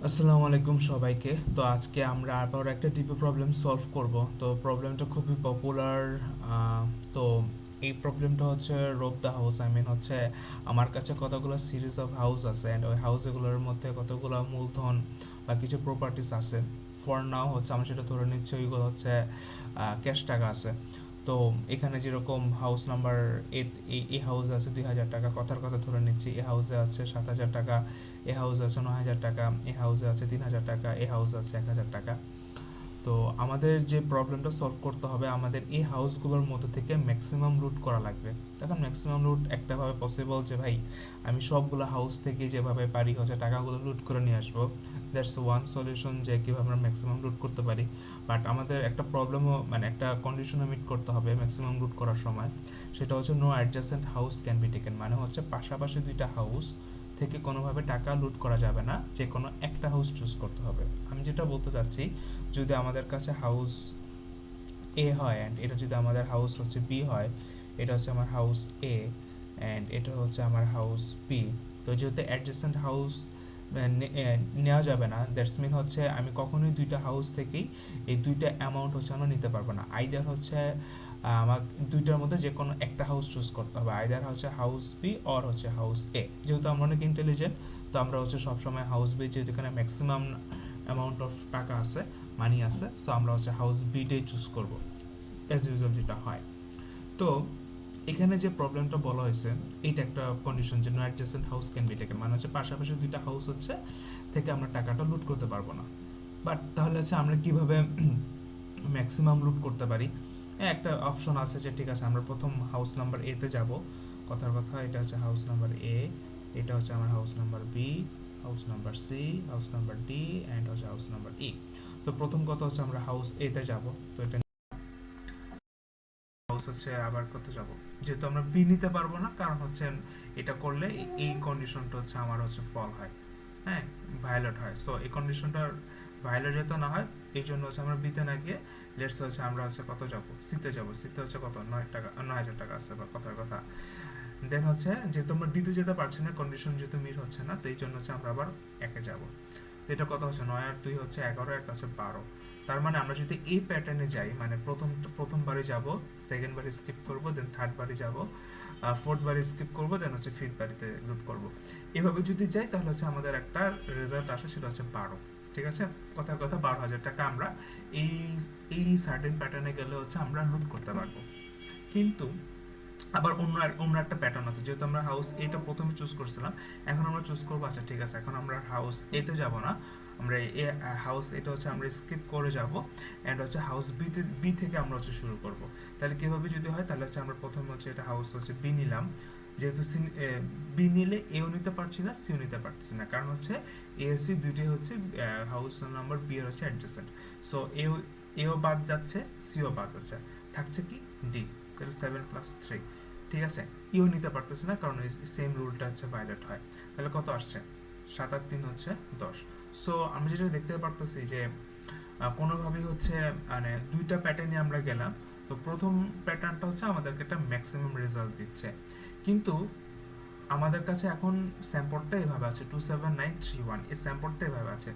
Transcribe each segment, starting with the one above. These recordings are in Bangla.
আসসালামু আলাইকুম সবাইকে। তো আজকে আমরা আবার একটা ডিপি প্রবলেম সলভ করব। তো প্রবলেমটা খুবই পপুলার। তো এই প্রবলেমটা হচ্ছে রোব দ্য হাউস, আই মিন হচ্ছে আমার কাছে কতগুলো সিরিজ অফ হাউস আছে অ্যান্ড ওই হাউসগুলোর মধ্যে কতগুলো মূলধন বা কিছু প্রপার্টিস আছে। ফর নাও হচ্ছে আমরা সেটা ধরে নিচ্ছি ওইগুলো হচ্ছে ক্যাশ টাকা আছে। তো এখানে যেরকম হাউস নাম্বার এইট, এই হাউসে আছে 2,000 টাকা, কথার কথা ধরে নিচ্ছি। এ হাউসে আছে 7,000 টাকা, এ হাউসে আছে 9,000 টাকা, এ হাউসে আছে 3,000 টাকা, এ হাউসে আছে 1,000 টাকা। তো আমাদের যে প্রবলেমটা সলভ করতে হবে, আমাদের এই হাউসগুলোর মধ্যে থেকে ম্যাক্সিমাম লুট করা লাগবে। দেখুন ম্যাক্সিমাম লুট একটাভাবে পসিবল যে ভাই আমি সবগুলো হাউস থেকে যেভাবে পারি হচ্ছে টাকাগুলো লুট করে নিয়ে আসবো। দ্যাটস ওয়ান সলিউশন যে কীভাবে আমরা ম্যাক্সিমাম লুট করতে পারি। বাট আমাদের একটা প্রবলেমও মানে একটা কন্ডিশনও মিট করতে হবে ম্যাক্সিমাম লুট করার সময়। সেটা হচ্ছে no adjacent house can be taken, মানে হচ্ছে পাশাপাশি দুইটা হাউস থেকে কোনোভাবে টাকা লুট করা যাবে না, যে কোনো একটা হাউস চুজ করতে হবে। আমি যেটা বলতে চাচ্ছি, যদি আমাদের কাছে হাউস এ হয় অ্যান্ড এটা যদি আমাদের হাউস হচ্ছে বি হয়, এটা হচ্ছে আমার হাউস এ অ্যান্ড এটা হচ্ছে আমার হাউস বি। তো যেহেতু অ্যাডজেসেন্ট হাউস নেওয়া যাবে না, দ্যাটস মিন হচ্ছে আমি কখনোই দুইটা হাউস থেকেই এই দুইটা অ্যামাউন্ট হচ্ছে আমরা নিতে পারবো না। আইদার হচ্ছে আমার দুইটার মধ্যে যে কোনো একটা হাউস চুজ করতে হবে, আইদার হচ্ছে হাউস বি অর হচ্ছে হাউস এ। যেহেতু আমরা অনেক ইন্টেলিজেন্ট, তো আমরা হচ্ছে সবসময় হাউস বি, যেখানে ম্যাক্সিমাম অ্যামাউন্ট অফ টাকা আছে, মানি আছে, সো আমরা হচ্ছে হাউস বিটাই চুজ করব অ্যাজ ইউজুয়াল যেটা হয়। তো এখানে যে প্রবলেমটা বলা হয়েছে, এইটা একটা কন্ডিশন যে no adjacent house can be taken, মানে হচ্ছে পাশাপাশি দুইটা হাউস হচ্ছে থেকে আমরা টাকাটা লুট করতে পারবো না। বাট তাহলে হচ্ছে আমরা কিভাবে ম্যাক্সিমাম লুট করতে পারি? একটা অপশন আছে যে ঠিক আছে আমরা প্রথম হাউস নাম্বার এ তে যাব। কথার কথা, এটা হচ্ছে হাউস নাম্বার এ, এটা হচ্ছে আমার house number B, house number C, house number D and হচ্ছে হাউস নাম্বার ই। তো প্রথম কথা হচ্ছে আমরা হাউস এ তে যাব। তো এটা হাউস হচ্ছে আবার কত যাব, যেহেতু আমরা বি নিতে পারবো না, কারণ হচ্ছে এটা করলে এই কন্ডিশনটা হচ্ছে আমার হচ্ছে ফল হয়, হ্যাঁ, ভায়োলেট হয়। সো এই কন্ডিশনটা ভায়োলেট যাতে না হয়, এই জন্য হচ্ছে আমরা বিতে না গিয়ে লেটস হচ্ছে আমরা হচ্ছে কত যাব, সিতে যাব। সিতে হচ্ছে কত, 9 টাকা, 9,000 টাকা আছে বা কথার কথা। দেন হচ্ছে যেহেতু আমরা ডিতে যেতে পারছি না, কন্ডিশন যেহেতু মিট হচ্ছে না, তো এই জন্য হচ্ছে আমরা আবার একে যাব। তো এটা কত হচ্ছে, 9 আর 2 হচ্ছে 11, একটা হচ্ছে 12। তার মানে আমরা যদি এই প্যাটার্নে যাই, মানে প্রথমবারে যাব, সেকেন্ড বারে স্কিপ করব, দেন থার্ড বারে যাব, ফোর্থ বারে স্কিপ করব, দেন হচ্ছে ফিফথ বাড়িতে লুট করব। এভাবে যদি যাই তাহলে হচ্ছে আমাদের একটা রেজাল্ট আসে, সেটা হচ্ছে 12। ঠিক আছে, কথার কথা 12,000 টাকা আমরা এই এই সার্টেন প্যাটার্নে গেলে হচ্ছে আমরা লুট করতে পারবো। কিন্তু আবার অন্য একটা প্যাটার্ন আছে, যেহেতু আমরা হাউস এটা প্রথমে চুজ করছিলাম, এখন আমরা চুজ করবো, আচ্ছা ঠিক আছে এখন আমরা হাউস এতে যাব না, আমরা এ হাউস এটা হচ্ছে আমরা স্কিপ করে যাব অ্যান্ড হচ্ছে হাউস বি থেকে আমরা হচ্ছে শুরু করব। তাহলে কীভাবে যদি হয়, তাহলে হচ্ছে আমরা প্রথমে হচ্ছে এটা হাউস হচ্ছে বি নিলাম। যেহেতু বি নিলে এও নিতে পারছি না, সিও নিতে পারছি না, কারণ হচ্ছে এ সি দুইটাই হচ্ছে হাউস নাম্বার বি এর হচ্ছে অ্যাডজেসেন্ট। সো এও বাদ যাচ্ছে, সিও বাদ যাচ্ছে, থাকছে কি ডি। তাহলে 7+3, ঠিক আছে। ইও নিতে পারতেছে না, কারণ সেম রুলটা হচ্ছে ভায়োলেট হয়। তাহলে কত আসছে, 7 আর 3 হচ্ছে 10। সো আমরা যেটা দেখতে পারতেছি যে কোনোভাবেই হচ্ছে মানে দুইটা প্যাটার্নে আমরা গেলাম। তো প্রথম প্যাটার্নটা হচ্ছে আমাদেরকে একটা ম্যাক্সিমাম রেজাল্ট দিচ্ছে, কিন্তু আমাদের কাছে এখন স্যাম্পলটা এভাবে আছে 27931, এই স্যাম্পলটা এভাবে আছে।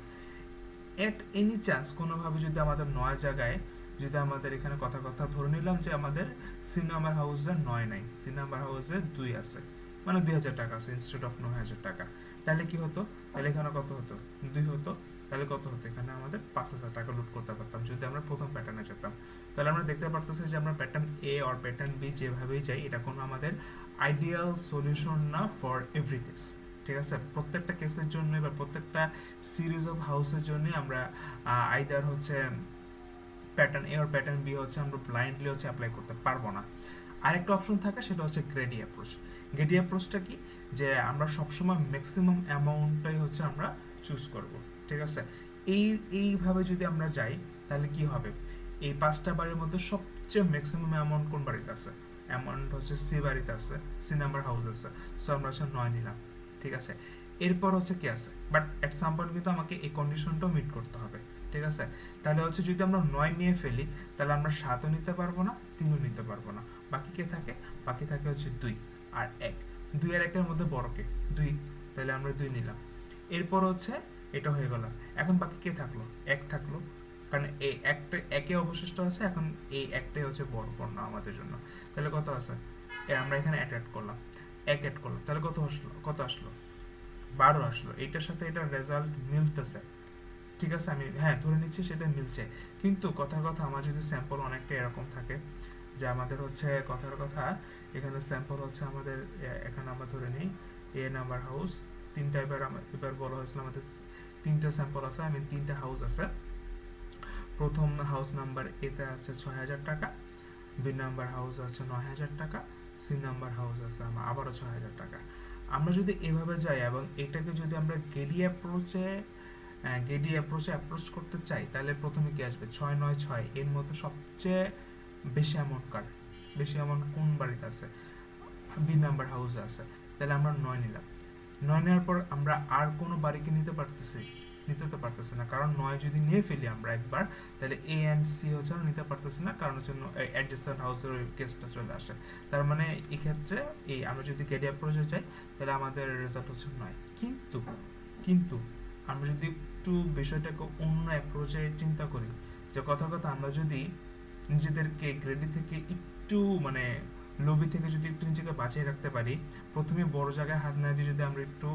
এট এনি চান্স কোনোভাবে যদি আমাদের 9 জায়গায়, যদি আমাদের এখানে কথা কথা ধরে নিলাম যে আমাদের সি নাম্বার হাউসে 9 নাই, সি নাম্বার হাউসে 2 আছে, মানে 2,000 টাকা আছে ইনস্টেড অফ 9,000 টাকা, তাহলে কি হতো, তাহলে এখানে কত হতো, 2 হতো। তাহলে কত হতো, এখানে আমাদের 5,000 টাকা লুট করতে পারতাম যদি আমরা প্রথম প্যাটার্নে যেতাম। তাহলে আমরা দেখতে পারতেছি যে আমরা প্যাটার্ন এ আর প্যাটার্ন বি যেভাবেই যাই, এটা কোনো আমাদের আইডিয়াল সলিউশন না ফর এভরি কেস। ঠিক আছে, প্রত্যেকটা কেসের জন্য বা প্রত্যেকটা সিরিজ অফ হাউসের জন্য আমরা আইদার হচ্ছে প্যাটার্ন এ আর প্যাটার্ন বি হচ্ছে আমরা ব্লাইন্ডলি হচ্ছে অ্যাপ্লাই করতে পারবো না। আরেকটা অপশন থাকে, সেটা হচ্ছে গ্রেডি অ্যাপ্রোচ। গ্রেডি অ্যাপ্রোচটা কি, যে আমরা সবসময় ম্যাক্সিমাম অ্যামাউন্টটাই হচ্ছে আমরা চুজ করব। ঠিক আছে, এইভাবে যদি আমরা যাই তাহলে কি হবে, এই 5টা বাড়ির মধ্যে সবচেয়ে ম্যাক্সিমাম অ্যামাউন্ট কোন বাড়িতে আছে, অ্যামাউন্ট হচ্ছে সি বাড়িতে আছে, সি নাম্বার হাউস আছে। সো আমরা হচ্ছে 9 নিলাম। ঠিক আছে, এরপর হচ্ছে কি আছে, বাট এট সাম পয়েন্ট কিন্তু আমাকে এই কন্ডিশনটাও মিট করতে হবে। ঠিক আছে, তাহলে হচ্ছে যদি আমরা 9 নিয়ে ফেলি, তাহলে আমরা 7ও নিতে পারবো না, 3ও নিতে পারবো না। বাকি কে থাকে, বাকি থাকে হচ্ছে 2 আর 1। 2 আর 1 এর মধ্যে বড় কে, 2, তাহলে আমরা 2 নিলাম। এরপর হচ্ছে এটা হয়ে গেল। এখন বাকি কে থাকলো? এক থাকলো, কারণ এই একটা একে অবশিষ্ট আছে। এখন এই একটাই হচ্ছে বড় পণ্য আমাদের জন্য। তাহলে কত আছে? আমরা এখানে অ্যাড করলাম, এক অ্যাড করলাম, তাহলে কত আসলো? 12 আসলো। এটার সাথে এটার রেজাল্ট মিলতেছে, ঠিক আছে, আমি হ্যাঁ ধরে নিচ্ছি সেটা মিলছে। কিন্তু কথার কথা আমার যদি স্যাম্পল অনেকটা এরকম থাকে যে আমাদের হচ্ছে কথার কথা এখানে স্যাম্পল হচ্ছে আমাদের এখানে আমরা ধরে নিই এ নাম্বার হাউস তিনটা। এবার বলা হয়েছিল আমাদের তিনটা স্যাম্পল আছে, আমি তিনটা হাউস আছে। প্রথম হাউস নাম্বার এতে আছে 6,000 টাকা, বি নাম্বার হাউস আছে 9,000 টাকা, সি নাম্বার হাউস আছে আমার আবারও 6,000 টাকা। আমরা যদি এভাবে যাই এবং এটাকে যদি আমরা গেডি অ্যাপ্রোচে অ্যাপ্রোচ করতে চাই, তাহলে প্রথমে কি আসবে? 6, 9, 6 এর মধ্যে সবচেয়ে বেশি অ্যামাউন্ট কার? বেশি অ্যামাউন্ট কোন বাড়িতে আছে? বি নাম্বার হাউসে আছে। তাহলে আমরা 9 নিলাম। 9 নেওয়ার পর আমরা আর কোনো বাড়িকে নিতে তো পারতেছি না, কারণ 9 যদি নিয়ে ফেলি আমরা একবার, তাহলে এ অ্যান্ড সি হচ্ছে আমরা নিতে পারতেছি না, কারণ হচ্ছে অ্যাডজেসেন্ট হাউসের ওই কেসটা চলে আসে। তার মানে এই ক্ষেত্রে আমরা যদি গেডি অ্যাপ্রোচে যাই, তাহলে আমাদের রেজাল্ট হচ্ছে 9। কিন্তু আমরা যদি একটু বিষয়টাকে অন্য অ্যাপ্রোচে চিন্তা করি, যে কথা আমরা যদি নিজেদেরকে গ্রেডি থেকে একটু মানে লোভি থেকে যদি একটু নিজেকে বাঁচিয়ে রাখতে পারি, প্রথমে বড় জায়গায় হাত না দিয়ে যদি আমরা একটু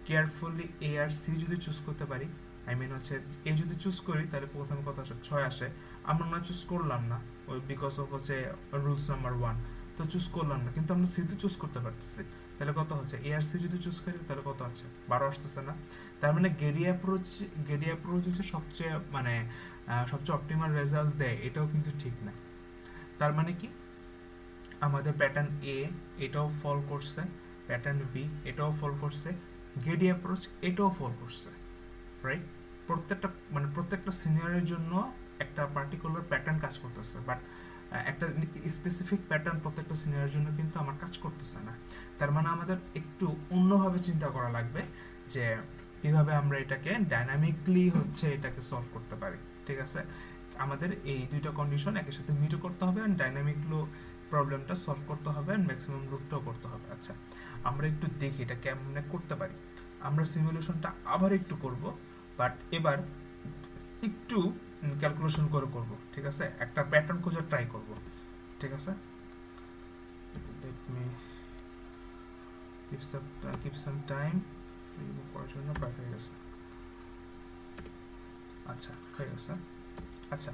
কেয়ারফুলি এ আর সি যদি চুজ করতে পারি, আই মিন হচ্ছে এ যদি চুজ করি, তাহলে প্রথমে কথা আসে 6 আসে। আমরা না চুজ করলাম না, ওই বিকজ অফ হচ্ছে রুলস নাম্বার 1, তো চুজ করলাম না, কিন্তু আমরা সি তো চুজ করতে পারতেছি। তাহলে কত হচ্ছে? এ আর সি যদি চুজ করি তাহলে কত আছে? 12 আসতেছে না? তার মানে গেডি অ্যাপ্রোচ হচ্ছে সবচেয়ে অপটিমাল রেজাল্ট দেয়, এটাও কিন্তু ঠিক না। তার মানে কি? আমাদের প্যাটার্ন এ এটাও ফল করছে, প্যাটার্ন বি এটাও ফল করছে, গেডি অ্যাপ্রোচ এটাও ফল করছে, রাইট? প্রত্যেকটা সিনিয়রের জন্য একটা পার্টিকুলার প্যাটার্ন কাজ করতেছে, বাট একটা স্পেসিফিক প্যাটার্ন প্রত্যেকটা সিনিয়রের জন্য কিন্তু আমার কাজ করতেছে না। তার মানে আমাদের একটু অন্যভাবে চিন্তা করা লাগবে যে কিভাবে আমরা এটাকে ডাইনামিকলি এটাকে সলভ করতে পারি, ঠিক আছে? আমাদের এই দুইটা কন্ডিশন একের সাথে মিটও করতে হবে, অ্যান্ড ডাইনামিকলি প্রবলেমটা সলভ করতে হবে, অ্যান্ড ম্যাক্সিমাম রুটটাও করতে হবে। আচ্ছা, আমরা একটু দেখি এটা কেমনে করতে পারি। আমরা সিমুলেশনটা আবার একটু করব, বাট এবার একটু ক্যালকুলেশন করে করব, ঠিক আছে? একটা প্যাটার্ন খোঁজার ট্রাই করব, ঠিক আছে? Let me give some time করার জন্য প্রায় হয়ে গেছে। আচ্ছা, হয়ে গেছে। আচ্ছা,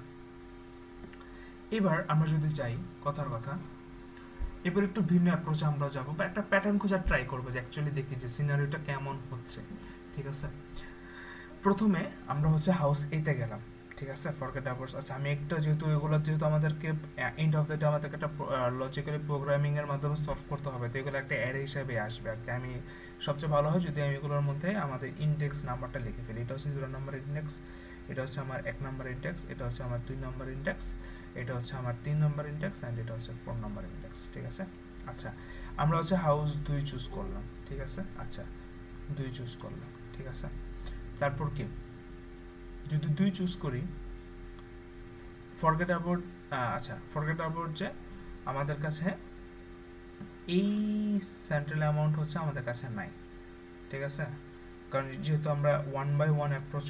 এবার আমরা যদি যাই কথার কথা, এবার একটু ভিন্ন অ্যাপ্রোচে আমরা যাবো, বা একটা প্যাটার্ন খোঁজার ট্রাই করবো, যে অ্যাকচুয়ালি দেখি যে সিনারিওটা কেমন হচ্ছে, ঠিক আছে? প্রথমে আমরা হাউস এতে গেলাম, ঠিক আছে? Forget about. আচ্ছা, আমি একটা যেহেতু আমাদেরকে এন্ড অফ দ্য ডে আমাদেরকে একটা লজিক্যালি প্রোগ্রামিং এর মাধ্যমে সলভ করতে হবে, তো এগুলো একটা অ্যারে হিসাবে আসবে আর কি। আমি সবচেয়ে ভালো হয় যদি আমি এগুলোর মধ্যে আমাদের ইন্ডেক্স নাম্বারটা লিখে ফেলি। এটা হচ্ছে 0 নাম্বার ইন্ডেক্স, এটা হচ্ছে আমার 1 নাম্বার ইন্ডেক্স, এটা হচ্ছে আমার 2 নাম্বার ইন্ডেক্স, এটা হচ্ছে আমার 3 নাম্বার ইন্ডেক্স, অ্যান্ড এটা হচ্ছে 4 নাম্বার ইন্ডেক্স, ঠিক আছে? আচ্ছা, আমরা হাউস 2 চুজ করলাম, ঠিক আছে? আচ্ছা, 2 চুজ করলাম, ঠিক আছে? তারপর কি, যদি 2 চুজ করি, ফরগেট অ্যাবাউট যে আমাদের কাছে এই সেন্ট্রাল অ্যামাউন্ট আমাদের কাছে নাই, ঠিক আছে? কারণ যেহেতু আমরা 1 by 1 অ্যাপ্রোচ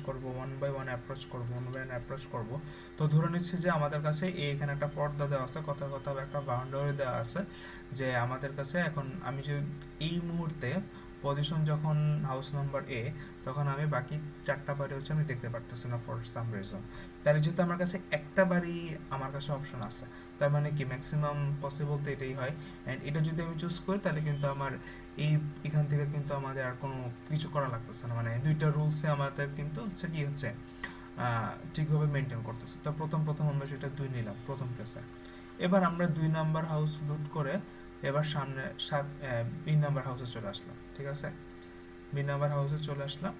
করব, তো ধরে নিচ্ছি যে আমাদের কাছে এখানে একটা পর্দা দেওয়া আছে, কথা একটা বাউন্ডারি দেওয়া আছে, যে আমাদের কাছে এখন আমি যে এই মুহূর্তে পজিশন যখন হাউস নাম্বার এ, তখন আমি বাকি 4টা বাড়ি আমি দেখতে পারতেছি না ফর সাম রিজন। তাহলে যেহেতু আমার কাছে একটা বাড়ি আমার কাছে অপশন আছে, তার মানে কি ম্যাক্সিমাম পসিবল তো এটাই হয়। অ্যান্ড এটা যদি আমি চুজ করি, তাহলে কিন্তু আমার এখান থেকে কিন্তু আমাদের আর কোনো কিছু করা লাগতেছে না, মানে দুইটা রুলসে আমাদের কিন্তু ঠিকভাবে মেনটেন করতেছে। তো প্রথম আমরা সেটা 2 নিলাম প্রথম কেসে। এবার আমরা 2 নাম্বার হাউস লুট করে এবার সামনে 3 নাম্বার হাউসে চলে আসলাম, ঠিক আছে? 3 নাম্বার হাউসে চলে আসলাম।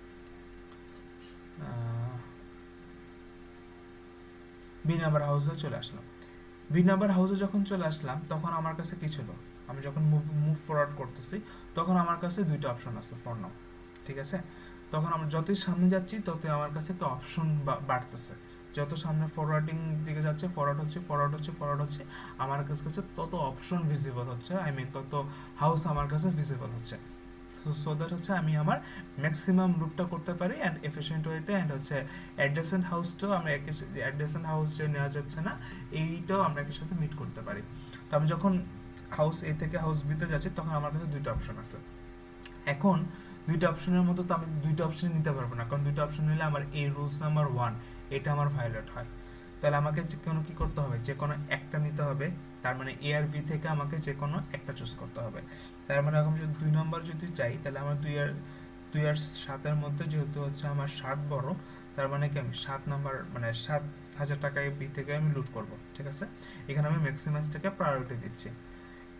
বি নাম্বার হাউসে যখন চলে আসলাম, তখন আমার কাছে কি ছিল? আমি যখন মুভ ফরওয়ার্ড করতেছি, তখন আমার কাছে দুইটা অপশন আছে ফর নাও, ঠিক আছে? তখন আমরা যতই সামনে যাচ্ছি, ততই আমার কাছে একটা অপশন বাড়তেছে। যত সামনে ফরওয়ার্ডিং দিকে যাচ্ছে, ফরওয়ার্ড হচ্ছে, আমার কাছে তত অপশন ভিজিবল হচ্ছে, আই মিন তত হাউস আমার কাছে ভিজিবল হচ্ছে। সো দ্যাট হচ্ছে আমি আমার ম্যাক্সিমাম লুটটা করতে পারি অ্যান্ড এফিশিয়েন্ট ওয়েতে, অ্যান্ড হচ্ছে অ্যাডজেসেন্ট হাউসটাও আমরা অ্যাডজেসেন্ট হাউস যে নেওয়া যাচ্ছে না এইটাও আমরা একের সাথে মিট করতে পারি। তো আমি যখন হাউস এ থেকে হাউস বিতে যাচ্ছি তখন আমার কাছে দুইটা অপশন আছে। এখন দুইটা অপশনের মধ্যে তো আমি দুইটা অপশন নিতে পারবো না, কারণ দুইটা অপশন নিলে আমার এই রুলস নাম্বার 1 এটা আমার ভায়োলেট হয়। তাহলে আমাকে যে কোনো কি করতে হবে, যে কোনো একটা নিতে হবে। তার মানে এ আর বি থেকে আমাকে যে কোনো একটা চুজ করতে হবে। তার মানে এখন যদি 2 নম্বর যদি চাই, তাহলে আমার 2 আর 7-এর মধ্যে যেহেতু হচ্ছে আমার 7 বড়, তার মানে কি আমি 7 নাম্বার মানে 7,000 টাকায় বি থেকে আমি লুট করব। ঠিক আছে, এখানে আমি ম্যাক্সিমাসটাকে প্রায়োরিটি দিচ্ছি।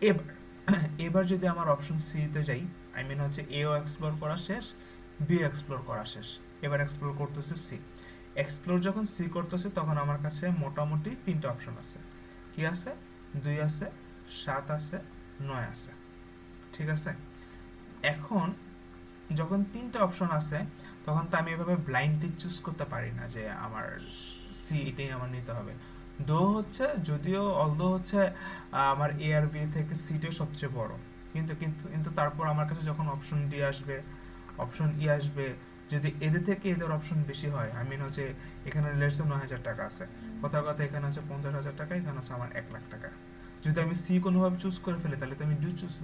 এবার এবার যদি আমার অপশন সি তে যাই, আই মিন হচ্ছে এও এক্সপ্লোর করা শেষ, বি এক্সপ্লোর করা শেষ, এবার এক্সপ্লোর করতেছে সি। এক্সপ্লোর যখন সি করতেছে তখন আমার কাছে মোটামুটি 3টা অপশন আছে। কি আছে? 2 আছে, 7 আছে, 9 আছে। ঠিক আছে, এখন যখন 3টা অপশন আছে তখন তো আমি এভাবে ব্লাইন্ডলি চুজ করতে পারি না যে আমার সি এটাই আমার নিতে হবে। দো হচ্ছে যদিও অলদো হচ্ছে আমার এ আর বি থেকে সিটাই সবচেয়ে বড়, কিন্তু কিন্তু কিন্তু তারপর আমার কাছে যখন অপশন ডি আসবে, অপশন ই আসবে, যদি এদের থেকে এদের অপশন বেশি হয়, আই মিন হচ্ছে এখানে লেটস 9,000 টাকা আছে, কথা কথা এখানে হচ্ছে 50,000 টাকা, এখানে হচ্ছে আমার 1,00,000 টাকা। যদি আমি সি কোনোভাবে চুজ করে ফেলি তাহলে তো আমি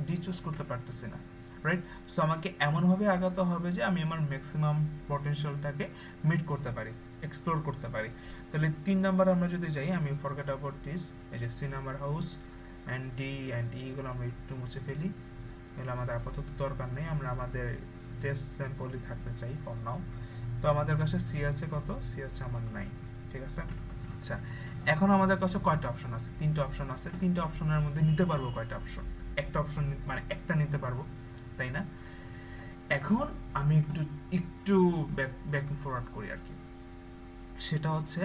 ডি চুজ করতে পারতেছি না, রাইট? সো আমাকে এমনভাবে আগাতে হবে যে আমি আমার ম্যাক্সিমাম পটেনশিয়ালটাকে মিট করতে পারি, এক্সপ্লোর করতে পারি। তাহলে 3 নাম্বার আমরা যদি যাই, আমি ফরগেট অ্যাবাউট দিস, এই যে C number house and D and E গুলো আমরা একটু মুছে ফেলি, এগুলো আমাদের আপাতত দরকার নেই, আমরা আমাদের টেস্ট স্যাম্পলই থাকতে চাই ফর নাও। তো আমাদের কাছে সি আছে কত? সি আছে আমার 9। ঠিক আছে, আচ্ছা এখন আমাদের কাছে কয়টা অপশন আছে? 3টা অপশন আছে। 3টা অপশনের মধ্যে নিতে পারবো কয়টা অপশন? একটা অপশন মানে একটা নিতে পারবো, তাই না? এখন আমি একটু একটু ব্যাক ফরওয়ার্ড করি আর কি। সেটা হচ্ছে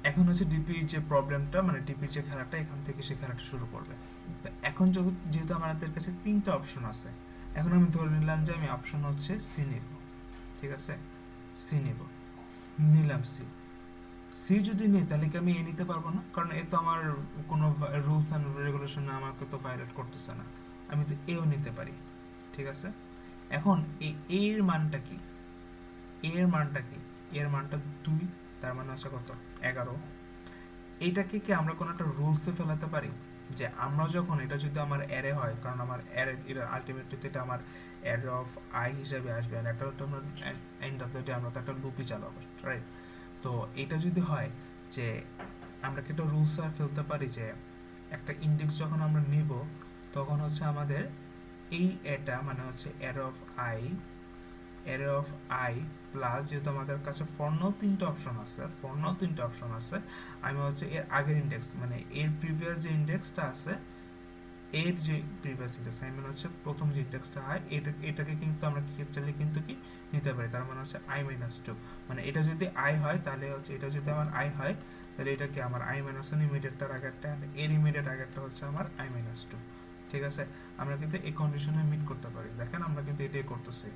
এখন হচ্ছে ডিপির যে প্রবলেমটা, মানে ডিপির যে খেলাটা, এখান থেকে সে খেলাটা শুরু করবে। এখন যেহেতু আমাদের কাছে 3টা অপশন আছে, এখন আমি ধরে নিলাম যে আমি অপশন হচ্ছে সি নিব। ঠিক আছে, সি নিব, নিলাম সি। সি যদি নিই তাহলে কি আমি এ নিতে পারবো না? কারণ এ তো আমার কোনো রুলস অ্যান্ড রেগুলেশন আমাকে তো ভায়োলেট করতেছে না, আমি তো এও নিতে পারি। ঠিক আছে, এখন এই এর মানটা কি? এর মানটা কি? এর মানটা 2, তার মানে হচ্ছে কত? 11। এইটাকে কি আমরা কোনো একটা রুলসে ফেলাতে পারি যে আমরা যখন এটা যদি আমার অ্যারে হয়, কারণ আমার অ্যারে এটা আলটিমেটলি এটা আমার অ্যারে অফ আই হিসাবে আসবে, আর একটা তো আমরা এন্ড অফ দ্য ডে আমরা তো একটা লুপই চালাবো, রাইট? তো এটা যদি হয় যে আমরা কি একটা রুলস ফেলতে পারি যে একটা ইন্ডেক্স যখন আমরা নিব তখন হচ্ছে আমাদের এই এটা মানে হচ্ছে অ্যারে অফ আই প্লাস, যেহেতু আমাদের কাছে ফর নাও 3টা অপশন আছে, আমি হচ্ছে এর আগের ইন্ডেক্স মানে এর প্রিভিয়াস যে ইন্ডেক্সটা আছে, এর যে প্রিভিয়াস ইন্ডেক্স আমি মানে হচ্ছে প্রথম যে ইন্ডেক্সটা হয় এটাকে কিন্তু আমরা কি চাইলে কিন্তু কি নিতে পারি, তার মানে হচ্ছে i-2। মানে এটা যদি i হয় তাহলে হচ্ছে এটা যদি আমার i হয় তাহলে এটা কি আমার i-1 ইমিডিয়েট তার আগেরটা, এর ইমিডিয়েট আগেরটা হচ্ছে আমার i-2। ঠিক আছে, আমরা কিন্তু এই কন্ডিশনে মিট করতে পারি। দেখেন আমরা কিন্তু এটাই করতেছি।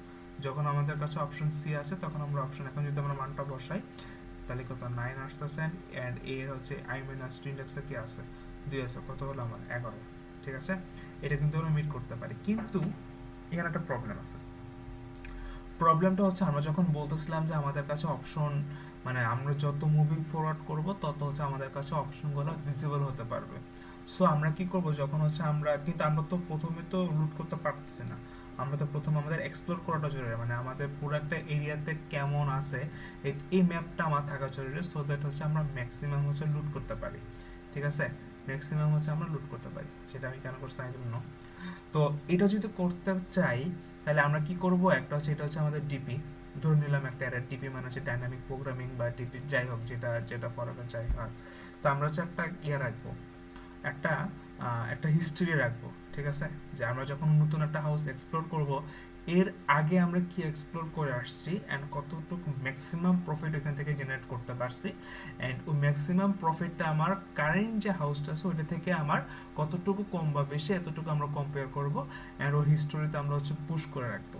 যখন আমাদের কাছে অপশন সি আছে তখন আমরা অপশন, এখন যদি আমরা মানটা বসাই তাহলে কত 9 আসতেছে, এন্ড এর হচ্ছে i-2 ইন্ডেক্সে কি আছে? 2 আছে, কত হলো আমার 11। ঠিক আছে, এটা কিন্তু আমরা মিট করতে পারি, কিন্তু এখানে একটা প্রবলেম আছে। প্রবলেমটা হচ্ছে আমরা যখন বলতেছিলাম যে আমাদের কাছে অপশন মানে আমরা যত মুভিং ফরওয়ার্ড করব তত হচ্ছে আমাদের কাছে অপশনগুলো ভিজিবল হতে পারবে। সো আমরা কি করব, যখন হচ্ছে আমরা কিন্তু আমরা তো প্রথমে তো লুট করতে পারতেছি না, আমরা তো প্রথমে আমাদের এক্সপ্লোর করাটা জরুরি, মানে আমাদের পুরো একটা এরিয়াতে কেমন আছে এই ম্যাপটা আমার থাকা জরুরি, সো দ্যাট হচ্ছে আমরা ম্যাক্সিমাম হচ্ছে লুট করতে পারি। ঠিক আছে, ম্যাক্সিমাম হচ্ছে আমরা লুট করতে পারি, সেটা আমি কেন করছি আই ডোন্ট নো। তো এটা যদি করতে চাই তাহলে আমরা কি করব, একটা হচ্ছে এটা হচ্ছে আমাদের ডিপি, ধরে নিলাম একটা অ্যারে, ডিপি মানে হচ্ছে ডাইনামিক প্রোগ্রামিং বা ডিপি যাই হোক, যেটা যেটা ফরওয়ার্ড যাই হয়। তো আমরা হচ্ছে একটা ইয়ে রাখবো, একটা একটা হিস্ট্রি রাখবো। ঠিক আছে, যে আমরা যখন নতুন একটা হাউস এক্সপ্লোর করব এর আগে আমরা কি এক্সপ্লোর করে আসছি অ্যান্ড কতটুকু ম্যাক্সিমাম প্রফিট এখান থেকে জেনারেট করতে পারছি, অ্যান্ড ওই ম্যাক্সিমাম প্রফিটটা আমার কারেন্ট যে হাউসটা আছে ওইটা থেকে আমার কতটুকু কম বা বেশি এতটুকু আমরা কম্পেয়ার করব, অ্যান্ড ওই হিস্টোরিতে আমরা হচ্ছে পুশ করে রাখবো।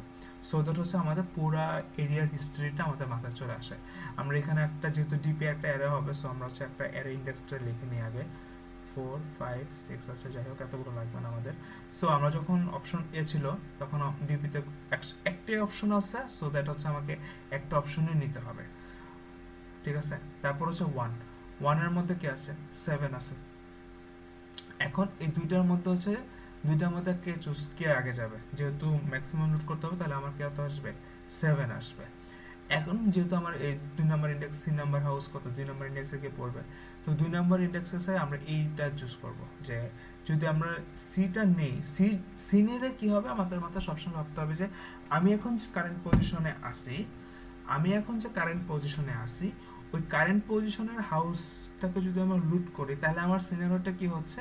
সো দ্যাট হচ্ছে আমাদের পুরা এরিয়ার হিস্ট্রিটা আমাদের মাথায় চলে আসে। আমরা এখানে একটা যেহেতু ডিপে একটা অ্যারে হবে, সো আমরা হচ্ছে একটা অ্যারে ইন্ডেক্সটা লিখে নিই আগে, 4 5 6 আছে, যাই হোক এতগুলো লাগবে না আমাদের। সো আমরা যখন অপশন এ ছিল তখন ডিপিতে একটাই অপশন আছে, সো দ্যাট হচ্ছে আমাকে একটা অপশনই নিতে হবে, ঠিক আছে। তারপর হচ্ছে ওয়ানের মধ্যে কি আছে, 7 আছে। এখন এই দুইটার মধ্যে হচ্ছে দুইটার মধ্যে কে আগে যাবে, যেহেতু ম্যাক্সিমাম রুট করতে হবে তাহলে আমার কত আসবে, 7 আসবে। এখন যেহেতু আমার এই 2 নাম্বার ইন্ডেক্স, 3 নাম্বার হাউস কত, 2 নাম্বার ইন্ডেক্সে গিয়ে পড়বে, তো 2 নাম্বার ইন্ডেক্সে চাই আমরা এইটা চুজ করব, যে যদি আমরা সিটা নেই, সি নিলে কি হবে, আমাদের মাথায় সবসময় ভাবতে হবে যে আমি এখন যে কারেন্ট পজিশনে আসি, ওই কারেন্ট পজিশনের হাউসটাকে যদি আমরা লুট করি তাহলে আমার সিনারিওটা কি হচ্ছে,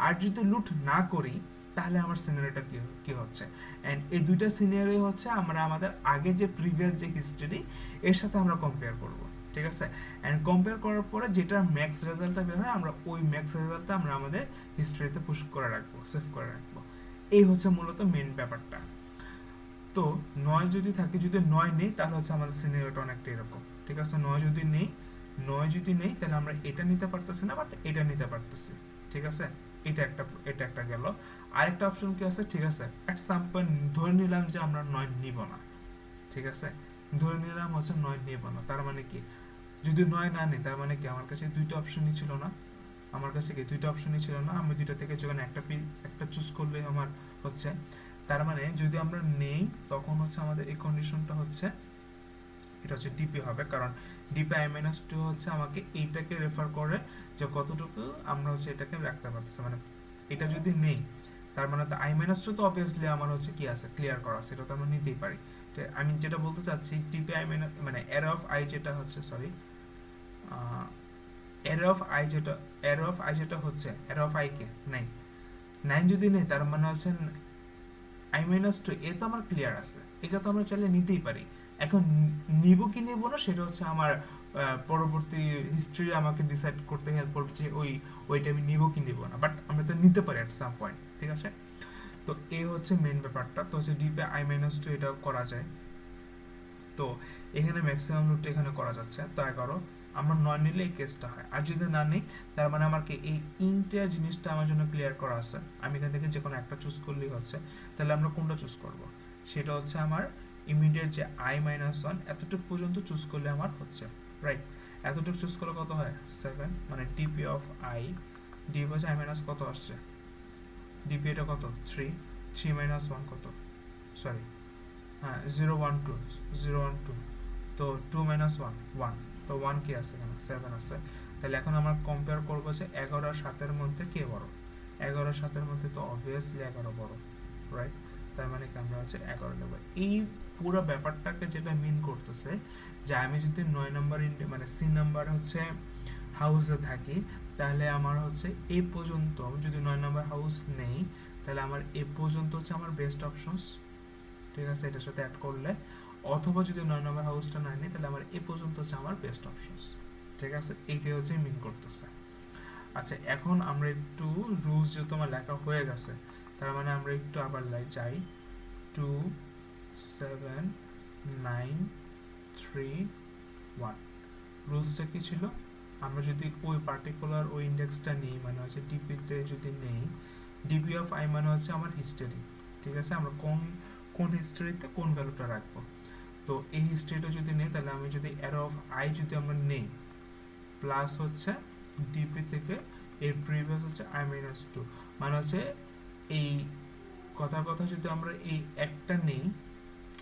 আর যদি লুট না করি তাহলে আমার সিনারিওটা কি হচ্ছে। অ্যান্ড এই দুইটা সিনারিও হচ্ছে আমরা আমাদের আগে যে প্রিভিয়াস যে হিস্ট্রি এর সাথে আমরা কম্পেয়ার করব, ঠিক আছে। অ্যান্ড কম্পেয়ার করার পরে যেটা ম্যাক্স রেজাল্টটা বের হয় আমরা ওই ম্যাক্স রেজাল্টটা আমরা আমাদের হিস্ট্রিতে পুশ করে রাখবো, সেভ করে রাখবো। এই হচ্ছে মূলত মেন ব্যাপারটা। তো 9 যদি থাকে, যদি 9 নেই তাহলে হচ্ছে আমাদের সিনারিওটা অনেকটা এরকম, ঠিক আছে। 9 যদি নেই তাহলে আমরা এটা নিতে পারতেছি না, বাট এটা নিতে পারতেছি, ঠিক আছে। এটা একটা গেল। আরেকটা অপশন কি আছে, ঠিক আছে, এট সাম পয়েন্ট ধরে নিলাম যে আমরা 9 নিব না, ঠিক আছে, ধরে নিলাম হচ্ছে 9 নিব না, তার মানে কি, যদি 9 না নিই তার মানে কি আমার কাছে দুইটা অপশনই ছিল না, আমি দুইটা থেকে যখন একটা চুজ করলে আমার হচ্ছে, তার মানে যদি আমরা নেই তখন হচ্ছে আমাদের এই কন্ডিশনটা হচ্ছে, এটা হচ্ছে ডিপি হবে, কারণ ডিপি i-2 হচ্ছে আমাকে এইটাকে রেফার করে যে কতটুকু আমরা হচ্ছে এটাকে রাখতে পারতেছি, মানে এটা যদি নেই তার মানে তো i-2 তো অবভিয়াসলি আমার হচ্ছে কি আছে, ক্লিয়ার করা আছে, এটা তো আমরা নিতেই পারি। আমি যেটা বলতে চাচ্ছি ডিপি i মানে অ্যারে অফ i যেটা হচ্ছে, সরি, অ্যারে অফ i যেটা হচ্ছে অ্যারে অফ i কে 9 যদি নেই তার মানে হচ্ছে i-2 এ তো আমার ক্লিয়ার আছে, এটা তো আমরা চাইলে নিতেই পারি। এখন নিব কি নিব না সেটা হচ্ছে আমার পরবর্তী হিস্ট্রি আমাকে ডিসাইড করতে হেল্প করবে যে ওইটা আমি নিব কি নিব না, বাট আমরা তো নিতে পারি অ্যাট সাম পয়েন্ট, ঠিক আছে। তো এই হচ্ছে মেন ব্যাপারটা। তো হচ্ছে ডিপে i-2 এটা করা যায়, তো এখানে ম্যাক্সিমাম রুটটা এখানে করা যাচ্ছে, তো 11 আমরা 9 নিলে এই কেসটা হয়, আর যদি না নিই তার মানে আমাকে এই ইন্টার জিনিসটা আমার জন্য ক্লিয়ার করা আছে, আমি এখান থেকে যে কোনো একটা চুজ করলেই হচ্ছে। তাহলে আমরা কোনটা চুজ করব, সেটা হচ্ছে আমার ইমিডিয়েট যে i-1 এতটুকু পর্যন্ত চুজ করলে আমার হচ্ছে, রাইট। এতটুকু চুজ করলে কত হয়, 7, মানে ডিপি অফ i, ডিপি হচ্ছে i- কত আসছে, ডিপি এটা কত, 3 কত, সরি, হ্যাঁ 0 1 2, তো 2 - 1 তো 1 কি আছে এখানে, 7 আছে। তাহলে এখন আমরা কম্পেয়ার করবো যে 11 আর 7-এর মধ্যে কে বড়, 11 আর 7-এর মধ্যে তো অবভিয়াসলি 11 বড়, রাইট। তার মানে কি আমরা হচ্ছে 11 নেব। এই পুরো ব্যাপারটাকে যেটা মিন করতেছে যে আমি যদি 9 নাম্বার মানে সি নাম্বার হচ্ছে হাউসে থাকি তাহলে আমার হচ্ছে এই পর্যন্ত, যদি 9 নাম্বার হাউস নেই তাহলে আমার এ পর্যন্ত হচ্ছে আমার বেস্ট অপশনস, ঠিক আছে, এটার সাথে অ্যাড করলে, অথবা যদি 9 নাম্বার হাউসটা না নিই তাহলে আমার এ পর্যন্ত হচ্ছে আমার বেস্ট অপশনস, ঠিক আছে, এইটাই হচ্ছে মিন করতেছে। আচ্ছা, এখন আমরা একটু রুলস যেহেতু আমার লেখা হয়ে গেছে তার মানে আমরা একটু আবার যাই, 2 7 9 3 1। রুলসটা কি ছিল, আমরা যদি ওই পার্টিকুলার ওই ইন্ডেক্সটা নিই, মানে হচ্ছে ডিপিতে যদি নেই, ডিপি অফ i মানে হচ্ছে আমার হিস্টোরি, ঠিক আছে, আমরা কোন হিস্টোরিতে কোন ভ্যালুটা রাখবো। তো এই হিস্ট্রিটা যদি নেই তাহলে আমি যদি অ্যারো অফ i যদি আমরা নেই প্লাস হচ্ছে ডিপি থেকে এর প্রিভিয়াস হচ্ছে i-2, মানে হচ্ছে এই কথার কথা যদি আমরা এই একটা নেই,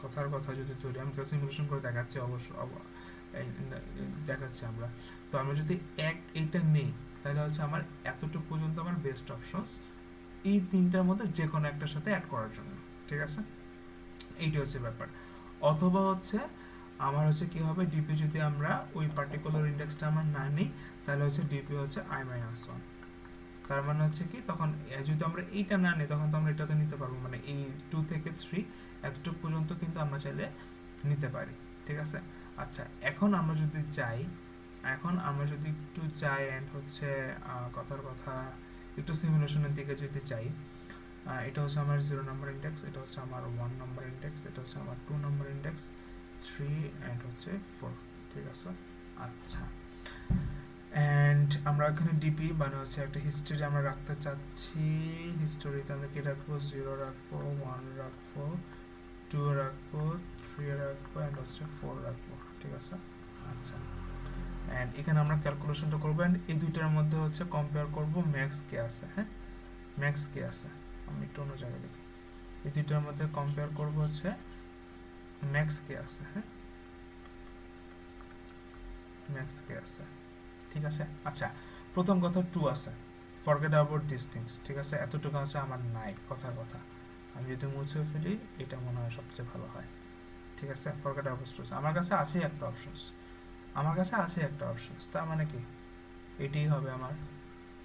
কথার কথা যদি ধরি, আমি সিমুলেশন করে দেখাচ্ছি অবশ্য দেখাচ্ছি আমরা, তো আমরা যদি এইটা নেই তাহলে হচ্ছে আমার এতটুকু পর্যন্ত আমার বেস্ট অপশনস এই তিনটার মধ্যে যে কোনো একটার সাথে অ্যাড করার জন্য, ঠিক আছে, এইটি হচ্ছে ব্যাপার। অথবা হচ্ছে আমার হচ্ছে কি হবে, ডিপি যদি আমরা ওই পার্টিকুলার ইন্ডেক্সটা আমরা না নিই তাহলে হচ্ছে ডিপি হচ্ছে i-1, তার মানে হচ্ছে কি তখন যদি আমরা এইটা না নিই তখন তো আমরা এটাতে নিতে পারবো, মানে এই 2 থেকে 3 এতটুকু পর্যন্ত কিন্তু আমরা চাইলে নিতে পারি, ঠিক আছে। আচ্ছা, এখন আমরা যদি একটু চাই অ্যান্ড হচ্ছে কথার কথা একটু সিমুলেশনের দিকে যদি চাই, এটা হচ্ছে আমার 0 নাম্বার ইন্ডেক্স, এটা হচ্ছে আমার 1 নাম্বার ইন্ডেক্স, এটা হচ্ছে আমার 2 নাম্বার ইন্ডেক্স, 3 অ্যান্ড হচ্ছে 4, ঠিক আছে। আচ্ছা, অ্যান্ড আমরা এখানে ডিপি মানে হচ্ছে একটা হিস্ট্রি আমরা রাখতে চাচ্ছি। হিস্টোরিতে আমরা কি রাখবো, 0 রাখবো, 1 রাখবো, 2 রাখবো, 3 রাখবো অ্যান্ড হচ্ছে 4 রাখবো। ঠিক আছে, আচ্ছা। অ্যান্ড এখানে আমরা ক্যালকুলেশনটা করবো অ্যান্ড এই দুইটার মধ্যে হচ্ছে কম্পেয়ার করবো ম্যাক্স কে আছে। হ্যাঁ, ম্যাক্স কে আছে, আমি একটু অন্য জায়গায় দেখি। এই দুইটার মধ্যে কম্পেয়ার করবো হচ্ছে ম্যাক্স কে আছে। হ্যাঁ, ম্যাক্স কে আছে। ঠিক আছে, আচ্ছা। প্রথম কথা 2 আছে, ফরগেট অ্যাবাউট দিস থিংস। ঠিক আছে, এতটুকু হচ্ছে আমার নাই, কথার কথা। আমি যদি মুছে ফেলি এটা মনে হয় সবচেয়ে ভালো হয়। ঠিক আছে, ফরগেট অ্যাবাউট টু, আমার কাছে আছে একটা অপশনস, আমার কাছে আছে একটা অপশনস, তার মানে কি এটাই হবে আমার।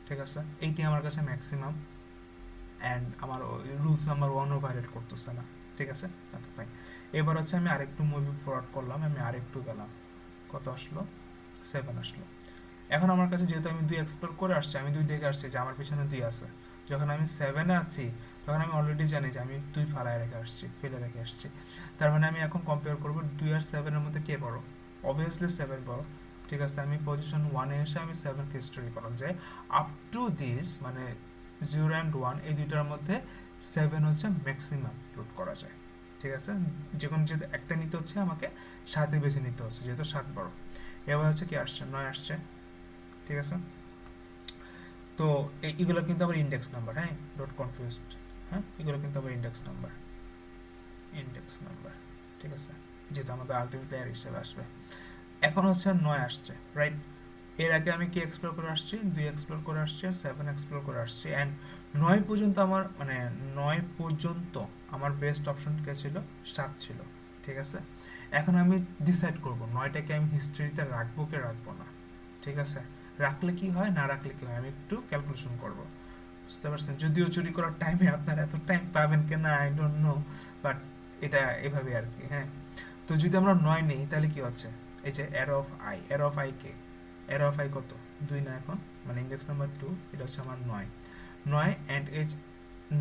ঠিক আছে, এইটি আমার কাছে ম্যাক্সিমাম অ্যান্ড আমার রুলস নাম্বার 1ও ভায়োলেট করতেছে না। ঠিক আছে, ওকে ফাইন। এবার হচ্ছে আমি আরেকটু মুভিং ফরওয়ার্ড করলাম, আমি আরেকটু গেলাম, কত আসলো, 7 আসলো। এখন আমার কাছে যেহেতু আমি 2 এক্সপ্লোর করে আসছি, আমি 2 দেখে আসছি যে আমার পিছনে 2 আছে। যখন আমি 7-এ আছি তখন আমি অলরেডি জানি যে আমি 2 ফালায় রেখে আসছি, ফেলে রেখে আসছি। তার মানে আমি এখন কম্পেয়ার করবো 2 আর 7-এর মধ্যে কে বড়। অবভিয়াসলি 7 বড়। ঠিক আছে, আমি পজিশন 1-এ এসে আমি 7কে হিস্টোরি করলাম যে আপ টু দিস মানে 0 অ্যান্ড 1 এই দুইটার মধ্যে 7 হচ্ছে ম্যাক্সিমাম লুট করা যায়। ঠিক আছে, যে কোনো যেহেতু একটা নিতে হচ্ছে আমাকে 7-ই বেছে নিতে হচ্ছে যেহেতু 7 বড়। এবার হচ্ছে কি আসছে, 9 আসছে। ঠিক আছে, তো এইগুলো কিন্তু আবার ইন্ডেক্স নাম্বার। হ্যাঁ, ডট কনফিউজড। হ্যাঁ, এগুলো কিন্তু আবার ইন্ডেক্স নাম্বার, ইন্ডেক্স নাম্বার। ঠিক আছে, যেহেতু আমাদের আলটিমেট প্লেয়ার হিসেবে আসবে। এখন হচ্ছে 9 আসছে, রাইট। এর আগে আমি কি এক্সপ্লোর করে আসছি, 2 এক্সপ্লোর করে আসছি আর 7 এক্সপ্লোর করে আসছি অ্যান্ড 9 পর্যন্ত আমার মানে 9 পর্যন্ত আমার বেস্ট অপশন কে ছিল, 7 ছিল। ঠিক আছে, এখন আমি ডিসাইড করব 9টাকে আমি হিস্ট্রিতে রাখবো কি রাখবো না। ঠিক আছে, রাখলে কি হয় না রাখলে কি হয় আমি একটু ক্যালকুলেশন করব। বুঝতে পারছেন, যদিও চুরি করার টাইমে আপনারা এত টাইম পাবেন কিনা আই ডোন্ট নো, বাট এটা এভাবে আর কি। হ্যাঁ, তো যদি আমরা 9 নেই তাহলে কি হচ্ছে, এই যে arrow of I, arrow of I K, arrow of I কত, 2 না এখন, মানে ইন্ডেক্স নাম্বার 2, এটা হচ্ছে আমার 9। 9 অ্যান্ড এজ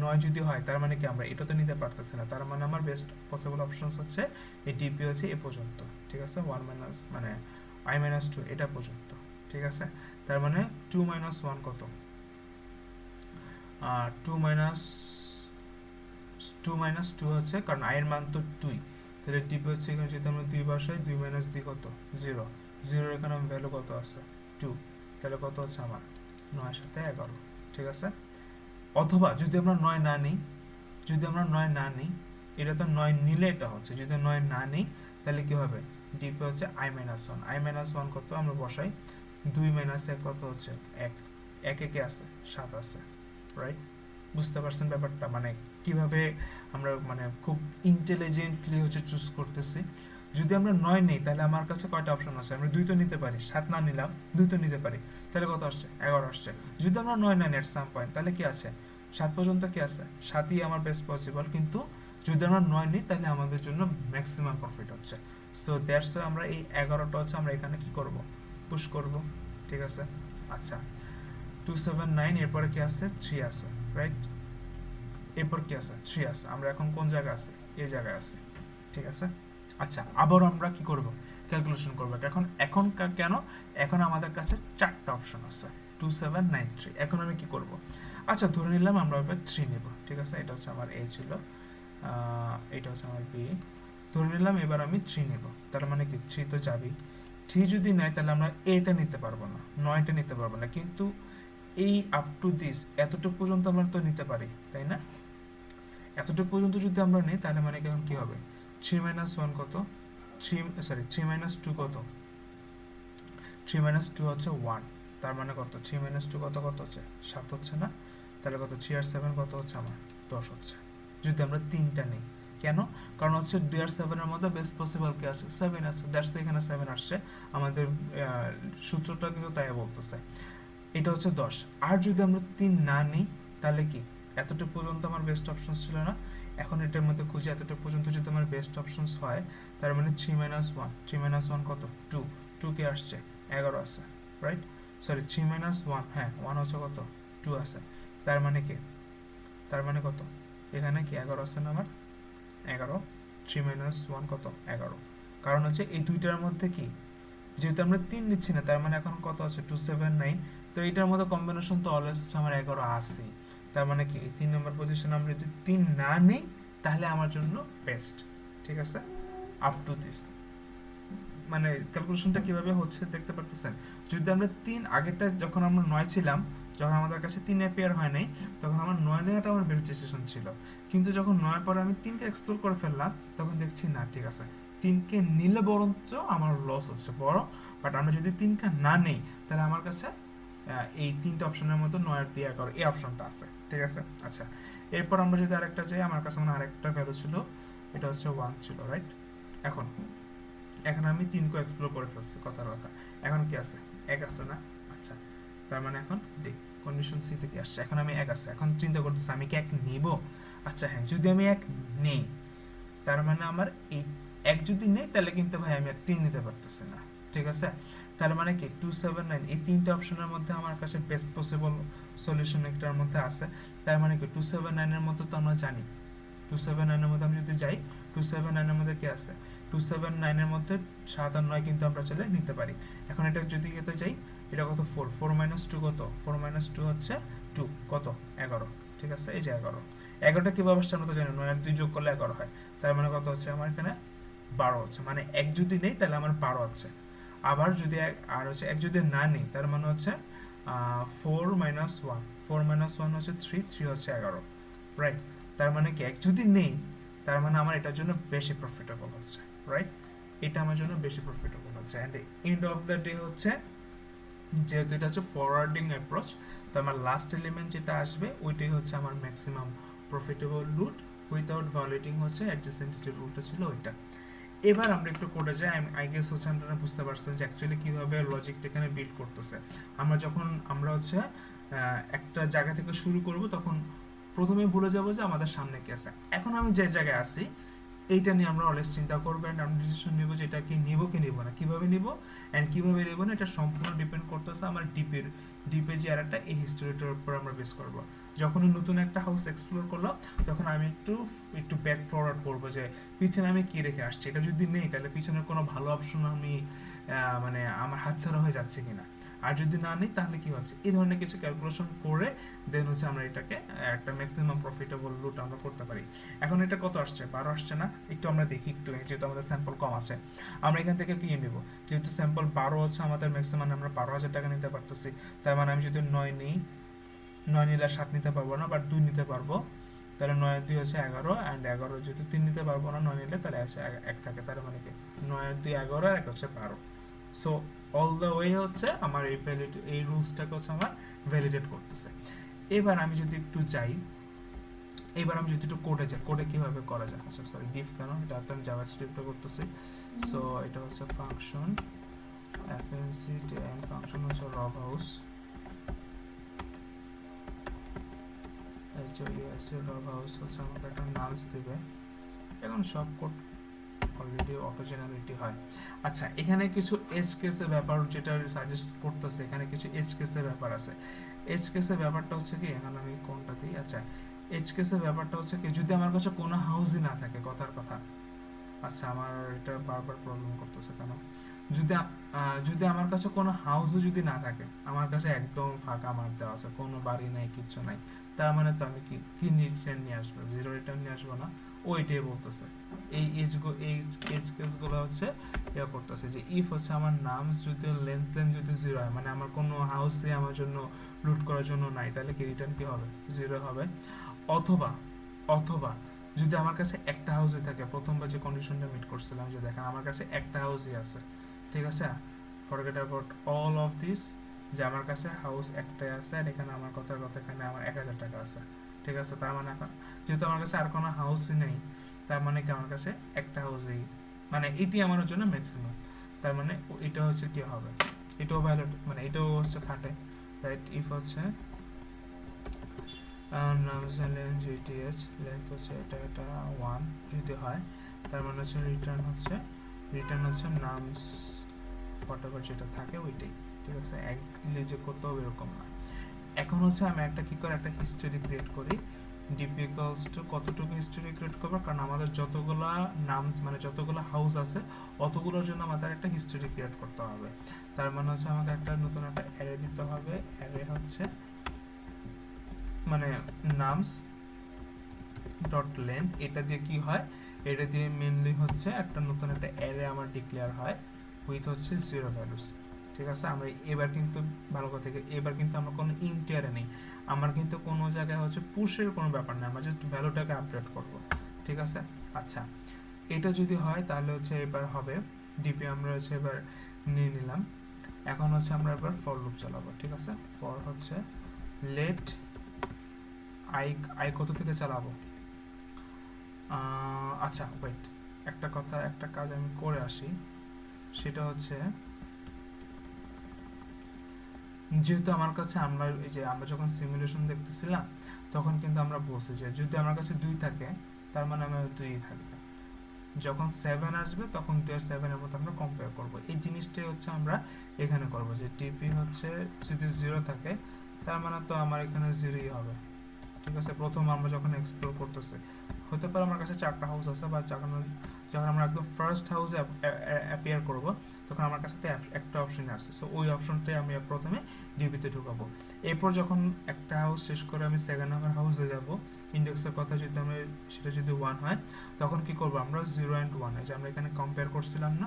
9 যদি হয় তার মানে কি আমরা এটা তো নিতে পারতেছি না, তার মানে আমার বেস্ট পসিবল অপশনস হচ্ছে এই ডিপি হচ্ছে এ পর্যন্ত। ঠিক আছে, 1 মাইনাস মানে আই মাইনাস 2 এটা পর্যন্ত। ঠিক আছে, তার মানে 2 মাইনাস 1 কত, 2 মাইনাস 2 হচ্ছে, কারণ আয়ের মান তো 2, তাহলে ডিপি হচ্ছে এখানে যদি আমরা 2 বসাই, 2 মাইনাস 2 কত, 0। 0 এখানে ভ্যালু কত আছে, 2, তাহলে কত হচ্ছে আমার 9 সাথে 11। ঠিক আছে, অথবা যদি আমরা 9 না নিই, যদি আমরা 9 না নিই, এটা তো 9 নিলে এটা হচ্ছে, যদি 9 না নিই তাহলে কি হবে, ডিপি হচ্ছে আই মাইনাস 1, আই মাইনাস 1 কত আমরা বসাই, 2 মাইনাস 1 কত হচ্ছে 1, 1 কে আছে 7 আছে, রাইট। বুঝতে পারছেন ব্যাপারটা, মানে কিভাবে আমরা মানে খুব ইন্টেলিজেন্টলি হচ্ছে চুজ করতেছি। যদি আমরা 9 নেই তাহলে আমার কাছে কয়টা অপশন আছে, আমরা 2 তো নিতে পারি, 7 না নিলাম 2 তো নিতে পারি, তাহলে কত আসছে 11 আসছে। যদি আমরা 9 না নিই এট সাম পয়েন্ট তাহলে কি আছে, 7 পর্যন্ত কি আছে, 7ই আমার বেস্ট পসিবল, কিন্তু যদি আমরা 9 নিই তাহলে আমাদের জন্য ম্যাক্সিমাম প্রফিট হচ্ছে। সো দ্যাটস আমরা এই 11টা হচ্ছে আমরা এখানে কি করব, পুশ করব। ঠিক আছে, আচ্ছা। 279 এরপরে কি আছে, 3 আছে, রাইট। এরপর কি আছে, 3 আছে, আমরা এখন কোন জায়গায় আছে, এই জায়গায় আছে। ঠিক আছে, আচ্ছা। আবার আমরা কি করব, ক্যালকুলেশন করব। এখন এখন কেন, এখন আমাদের কাছে 4টা অপশন আছে, 2793। এখন আমি কি করব, আচ্ছা ধরে নিলাম আমরা এবার 3 নেব। ঠিক আছে, এটা হচ্ছে আমার এ ছিল, এটা হচ্ছে আমার বি, ধরে নিলাম এবার আমি 3 নেব। তার মানে কি 3 তো যাবি, 3 যদি নেয় তাহলে আমরা এটা নিতে পারবো না, 9টা নিতে পারবো না, কিন্তু এই আপ টু দিস এতটুকু পর্যন্ত আমরা তো নিতে পারি, তাই না। এতটুকু পর্যন্ত যদি আমরা নিই তাহলে মানে এখন কি হবে, 3 মাইনাস 1 কত, 3 মাইনাস 2 কত, 3 মাইনাস 2 হচ্ছে 1, তার মানে কত, 3 মাইনাস 2 কত, কত হচ্ছে 7 হচ্ছে না, তাহলে কত 3 আর 7 কত হচ্ছে আমার 10 হচ্ছে, যদি আমরা 3টা নিই। কেন, কারণ হচ্ছে 2 আর 7-এর মধ্যে বেস্ট পসিবল কি আছে, 7 আছে, দ্যাটস এখানে 7 আসছে, আমাদের সূত্রটা কিন্তু তাই বলতেছে। এটা হচ্ছে 10। আর যদি আমরা 3 না নিই তাহলে কি, এতটুকু পর্যন্ত আমার বেস্ট অপশন ছিল না, এখন এটার মধ্যে খুঁজে এতটুকু পর্যন্ত যদি আমার বেস্ট অপশনস হয় তার মানে 3 মাইনাস 1, 3 মাইনাস 1 কত, 2, 2 কে আসছে 11 আছে, রাইট। সরি 3 মাইনাস 1, হ্যাঁ 1 হচ্ছে কত, 2 আছে, তার মানে কি, তার মানে কত, এখানে কি 11 আছে না আমার, 11, 3 মাইনাস 1 কত, 11। কারণ হচ্ছে এই দুইটার মধ্যে কি, যেহেতু আমরা 3 নিচ্ছি না, তার মানে এখন কত আছে 279। তো এটার মধ্যে কম্বিনেশন তো অলওয়েজ হচ্ছে আমার 11 আছে। তার মানে কি 3 নম্বর পজিশনে আমরা যদি 3 না নেই তাহলে আমার জন্য বেস্ট। ঠিক আছে, আপ টু দিস মানে ক্যালকুলেশনটা কিভাবে হচ্ছে দেখতে পারতেছেন। যদি আমরা 3 আগেরটা যখন আমরা 9 ছিলাম, যখন আমাদের কাছে 3 অ্যাপিয়ার হয় নাই, তখন আমার 9 নেওয়াটা আমার বেস্ট ডিসিশন ছিল। কিন্তু যখন 9 পরে আমি 3কে এক্সপ্লোর করে ফেললাম, তখন দেখছি না ঠিক আছে 3কে নিলে বরঞ্চ আমার লস হচ্ছে বড়। বাট আমরা যদি 3কে না নেই তাহলে আমার কাছে এই 3টা অপশনের মধ্যে 9 দিয়ে 11 এই অপশনটা আছে। ঠিক আছে, আচ্ছা এরপর আমরা যদি আরেকটা চাই, আমার কাছে মানে আরেকটা ভ্যালু ছিল, এটা হচ্ছে 1 ছিল, রাইট। এখন এখন আমি 3 এক্সপ্লোর করে ফেলছি, কথার কথা। এখন কি আছে, 1 আছে না? আচ্ছা, তার মানে এখন দেখ কন্ডিশন সি থেকে আসছে, এখন আমি 1 আছে। এখন চিন্তা করতেছি আমি কি 1 নিব? আচ্ছা হ্যাঁ, যদি আমি 1 নেই তার মানে আমার এই 1 যদি নেই তাহলে কিন্তু ভাই আমি আর 3 নিতে পারতেছি না। ঠিক আছে, তার মানে কি 279 এই 3টা অপশনের মধ্যে আমার কাছে বেস্ট পসিবল সলিউশন একটার মধ্যে আছে। তার মানে কি 279 এর মধ্যে তো আমরা জানি 279 এর মধ্যে আমি যদি যাই, 279 এর মধ্যে কি আছে, 279 এর মধ্যে 7 আর 9 কিন্তু আমরা চাইলে নিতে পারি। এখন এটা যদি এতে যাই, এটা কত 4 4 মাইনাস 2 কত, 4 মাইনাস 2 হচ্ছে 2 কত 11। ঠিক আছে, এই যে 11, 11টা কিভাবে আসছে আমরা তো জানি, 9 আর 2 যোগ করলে 11 হয়। তার মানে কত হচ্ছে আমার এখানে 12 হচ্ছে, মানে 1 যদি নেই তাহলে আমার 12 হচ্ছে। আবার যদি আর হচ্ছে 1 যদি না নেই তার মানে হচ্ছে 4 মাইনাস 1, 4 মাইনাস 1 হচ্ছে 3, 3 হচ্ছে 11, রাইট। তার মানে কি 1 যদি নেই তার মানে আমার এটার জন্য বেশি প্রফিটেবল হচ্ছে, রাইট। এটা আমার জন্য বেশি প্রফিটেবল হচ্ছে। And end of the day হচ্ছে, যেহেতু এটা হচ্ছে ফরওয়ার্ডিং অ্যাপ্রোচ, তো আমার লাস্ট এলিমেন্ট যেটা আসবে ওইটাই হচ্ছে আমার maximum profitable route without violating হচ্ছে অ্যাডজেসেন্ট যে রুটটা ছিল ওইটা। এবার আমরা একটু কোডে যাই। আই গেস হচ্ছে আপনারা বুঝতে পারছেন যে অ্যাকচুয়ালি কীভাবে লজিকটা এখানে বিল্ড করতেছে। আমরা হচ্ছে একটা জায়গা থেকে শুরু করব, তখন প্রথমেই ভুলে যাবো যে আমাদের সামনে কি আছে। এখন আমি যে জায়গায় আছি এইটা নিয়ে আমরা অলওয়েজ চিন্তা করবো অ্যান্ড আমরা ডিসিশন নিব যে এটা কি নিব কি নিব না, কীভাবে নিব অ্যান্ড কীভাবে নিব না, এটা সম্পূর্ণ ডিপেন্ড করতেছে আমার ডিপের যে আরেকটা এই হিস্টোরিটার উপর আমরা বেস করবো। যখনই নতুন একটা হাউস এক্সপ্লোর করলাম তখন আমি একটু ব্যাক ফরওয়ার্ড করবো যে পিছনে আমি কি রেখে আসছি। এটা যদি নেই তাহলে পিছনের কোনো ভালো অপশন আমি মানে আমার হাতছাড়া হয়ে যাচ্ছে কিনা, আর যদি না নেই তাহলে কি হচ্ছে, এই ধরনের কিছু ক্যালকুলেশন করে দেন হচ্ছে আমরা এটাকে একটা ম্যাক্সিমাম প্রফিটেবল লুট আমরা করতে পারি। এখন এটা কত আসছে, 12 আসছে না? একটু আমরা দেখি, একটু যেহেতু আমাদের স্যাম্পল কম আছে আমরা এখান থেকে কি নেব, যেহেতু স্যাম্পল 12 হচ্ছে আমাদের ম্যাক্সিমাম, আমরা 12,000 টাকা নিতে পারতেছি। তার মানে আমি যদি 9 নিই, 9 নিলে 7 নিতে পারবো না, বাট 2 নিতে পারবো, তাহলে 9 আর 2 হচ্ছে 11, অ্যান্ড 11 যেহেতু 3 নিতে পারবো না 9 নিলে, তাহলে আছে 1 থাকে। তার মানে কি 9 আর 2 11 আর 1 হচ্ছে 12। সো অল দ্য ওয়ে হচ্ছে আমার এই রুলসটাকে হচ্ছে আমার ভ্যালিডেট করতেছে। এবার আমি যদি একটু যাই, এবার আমি যদি একটু কোডে যাই, কোডে কীভাবে করা যায়, আচ্ছা সরি ডিফ কেন, এটা তো আমি জাভাস্ক্রিপ্টে করতেছি। সো এটা হচ্ছে ফাংশন এফএনসি এন্ড ফাংশন হচ্ছে রব হাউস, রব হাউস হচ্ছে আমাকে একটা নামস দেবে। এখন সব কোড অলরেডি অটো জেনারেটই হয়। আচ্ছা এখানে কিছু এজ কেসের ব্যাপার যেটা সাজেস্ট করতেছে, এখানে কিছু এজ কেসের ব্যাপার আছে। এজ কেসের ব্যাপারটা হচ্ছে কি, এখন আমি কোনটা দিই, আচ্ছা এজ কেসের ব্যাপারটা হচ্ছে কি, যদি আমার কাছে কোনো হাউসই না থাকে, কথার কথা। আচ্ছা আমার এটা বারবার প্রবলেম করতেছে কেন, যদি যদি আমার কাছে কোনো হাউসও যদি না থাকে, আমার কাছে একদম ফাঁকা মাঠ দেওয়া আছে, কোনো বাড়ি নাই কিচ্ছু নাই, তার মানে তো আমি কি কি রিটার্ন নিয়ে আসবো, জিরো রিটার্ন নিয়ে আসবো না। ওইটাই বলতেছে এই এজ কেসগুলো হচ্ছে ইয়ে করতেছে যে ইফ হচ্ছে আমার নাম যদি লেন যদি 0 হয়, মানে আমার কোনো হাউসে আমার জন্য লুট করার জন্য নাই, তাহলে কি রিটার্ন কি হবে, 0 হবে। অথবা অথবা যদি আমার কাছে একটা হাউসই থাকে, প্রথমবার যে কন্ডিশনটা মিট করছিলাম যে দেখেন আমার কাছে একটা হাউসই আছে, ঠিক আছে, forget about all of this, যে আমার কাছে হাউস একটাই আছে আর এখানে আমার কথার কথা এখানে আমার 1,000 টাকা আছে, ঠিক আছে। তার মানে এখন যেহেতু আমার কাছে আর কোনো হাউসই নেই, তার মানে কি আমার কাছে একটা হাউসই, মানে এটি আমার জন্য ম্যাক্সিমাম। তার মানে এটা হচ্ছে কি হবে, এটাও ভ্যালিড, মানে এটাও হচ্ছে খাটে, রাইট। ইফ হচ্ছে জিটিএইচ লেন্থ হচ্ছে এটা 1 যদি হয়, তার মানে হচ্ছে রিটার্ন হচ্ছে নামস হোয়াটএভার যেটা থাকে ওইটাই, ঠিক আছে। একদিলে যে করতে হবে এরকম না। এখন হচ্ছে আমি একটা কি করে একটা হিস্টোরি ক্রিয়েট করি, ডিপি ইকুয়ালস টু কতটুকু হিস্ট্রি ক্রিয়েট করবো, কারণ আমাদের যতগুলা নামস মানে যতগুলো হাউস আছে অতগুলোর জন্য আমাদের একটা হিস্ট্রি ক্রিয়েট করতে হবে। তার মানে হচ্ছে আমাদের একটা নতুন একটা অ্যারে দিতে হবে। অ্যারে হচ্ছে মানে নামস ডট লেন্থ, এটা দিয়ে কি হয়, এটা দিয়ে মেনলি হচ্ছে একটা নতুন একটা অ্যারে আমার ডিক্লেয়ার হয় উইথ হচ্ছে 0 ভ্যালুস। ঠিক আছে, আমরা এবার কিন্তু ভালো কথা, এবার কিন্তু আমরা কোনো ইন্টিয়ারে নেই, আমার কিন্তু কোনো জায়গায় হচ্ছে পুশের কোনো ব্যাপার নেই, আমরা জাস্ট ভ্যালুটাকে আপডেট করব। ঠিক আছে, আচ্ছা এটা যদি হয় তাহলে হচ্ছে এবার হবে ডিপি আমরা হচ্ছে এবার নিয়ে নিলাম। এখন হচ্ছে আমরা এবার ফর লুপ চালাবো। ঠিক আছে, ফর হচ্ছে লেট আই, আই কত থেকে চালাবো, আচ্ছা ওয়েট, একটা কথা, একটা কাজ আমি করে আসি, সেটা হচ্ছে যেহেতু আমার কাছে আমরা এই যে আমরা যখন সিমুলেশন দেখতেছিলাম তখন কিন্তু আমরা বলছি যে যদি আমার কাছে 2 থাকে তার মানে আমার 2ই থাকবে, যখন 7 আসবে তখন 2 আর 7 এর মধ্যে আমরা কম্পেয়ার করব। এই জিনিসটাই হচ্ছে আমরা এখানে করব, যে টিপি হচ্ছে যদি 0 থাকে তার মানে তো আমার এখানে 0ই হবে। ঠিক আছে, প্রথম আমরা যখন এক্সপ্লোর করতেছি হতে পারে আমার কাছে 4টা হাউস আছে, বা যখন যখন আমরা একদম ফার্স্ট হাউসে অ্যাপিয়ার করব তখন আমার কাছে একটা অপশন আছে, সো ওই অপশনটাই আমি প্রথমে ডিবিতে ঢুকাবো। এরপর যখন একটা হাউস শেষ করে আমি সেকেন্ড নাম্বার হাউসে যাব, ইন্ডেক্সের কথা যদি আমি সেটা যদি 1 হয় তখন কি করব, আমরা 0 অ্যান্ড 1, এই যে আমরা এখানে কম্পেয়ার করছিলাম না,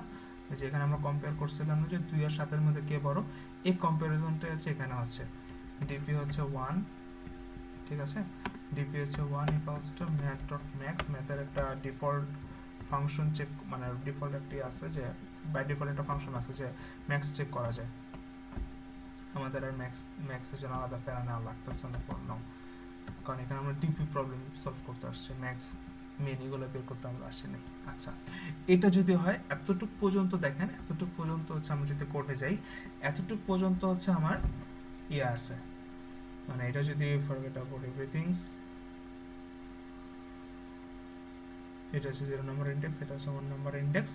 যে এখানে আমরা কম্পেয়ার করছিলাম না যে 2 আর 7 এর মধ্যে কে বড়, এই কম্পারিজনটা হচ্ছে এখানে হচ্ছে ডিপি হচ্ছে 1। ঠিক আছে, ডিপি হচ্ছে 1 equals to math dot max, ম্যাথের একটা ডিফল্ট ফাংশন চেক মানে ডিফল্ট একটি আছে যে বাই ডিফল্ট একটা ফাংশন আছে যে ম্যাক্স চেক করা যায়, আমাদের আর ম্যাক্সের জন্য আলাদা প্যারা নেওয়া লাগতেছে না ফর নাও, কারণ এখানে আমরা ডিপি প্রবলেম সলভ করতে আসছি, ম্যাক্স মেন এগুলো বের করতে আমরা আসিনি। আচ্ছা এটা যদি হয় এতটুক পর্যন্ত, দেখেন এতটুক পর্যন্ত হচ্ছে আমরা যদি কোডে যাই এতটুক পর্যন্ত হচ্ছে আমার ইয়ে আছে, মানে এটা যদি ফরগেট অ্যাবাউট এভরিথিংস, এটা হচ্ছে 0 নম্বর ইন্ডেক্স, এটা হচ্ছে 1 নম্বর ইন্ডেক্স,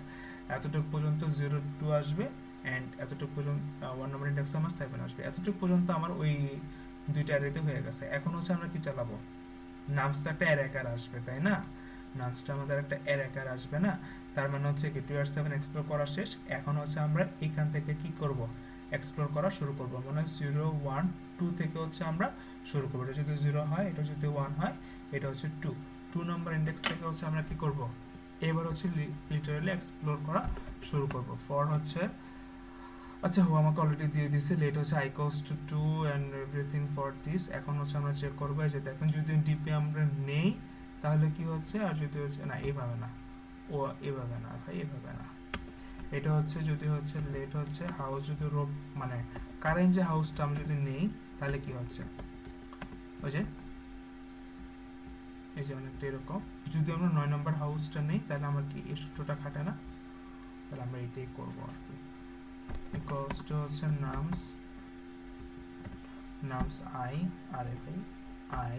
এতটুকু পর্যন্ত 0 2 আসবে, অ্যান্ড এতটুকু পর্যন্ত 1 নম্বর ইন্ডেক্সে আমার 7 আসবে, এতটুকু পর্যন্ত আমার ওই দুইটা অ্যারেতে হয়ে গেছে। এখন হচ্ছে আমরা কি চালাবো, নামস তো একটা অ্যারে আকার আসবে তাই না, নামসটা আমাদের একটা অ্যারে আকার আসবে না, তার মানে হচ্ছে কি 2 আর 7 এক্সপ্লোর করা শেষ, এখন হচ্ছে আমরা এখান থেকে কি করব, এক্সপ্লোর করা শুরু করব, মানে 0 1 2 থেকে হচ্ছে আমরা শুরু করব, এটা যদি 0 হয়, এটা যদি 1 হয়, এটা হচ্ছে 2 নম্বর ইন্ডেক্স থেকে হচ্ছে আমরা কি করব, এবার হচ্ছে লিটারালি এক্সপ্লোর করা শুরু করব। ফর হচ্ছে আচ্ছা ও আমাকে অলরেডি দিয়ে দিছে, লেট হচ্ছে i equals to 2 and everything for this, এখন হচ্ছে আমরা চেক করব যে দেখেন যদি ডিপি আমরা নেই তাহলে কি হচ্ছে, আর যদি হচ্ছে না এইভাবে না, ও এইভাবে না ভাই, এইভাবে না, এটা হচ্ছে যদি হচ্ছে লেট হচ্ছে হাউস যদি রোপ মানে কারেন্ট যে হাউসটা আমি যদি নেই তাহলে কি হচ্ছে, ওই যে এই যে অনেকটা এরকম, যদি আমরা 9 নম্বর হাউসটা নেই তাহলে আমার কি এই সূত্রটা খাটে না, তাহলে আমরা এটাই করবো আর কি, ইকুয়ালস টু হচ্ছে নামস নামস আই আর এফ আই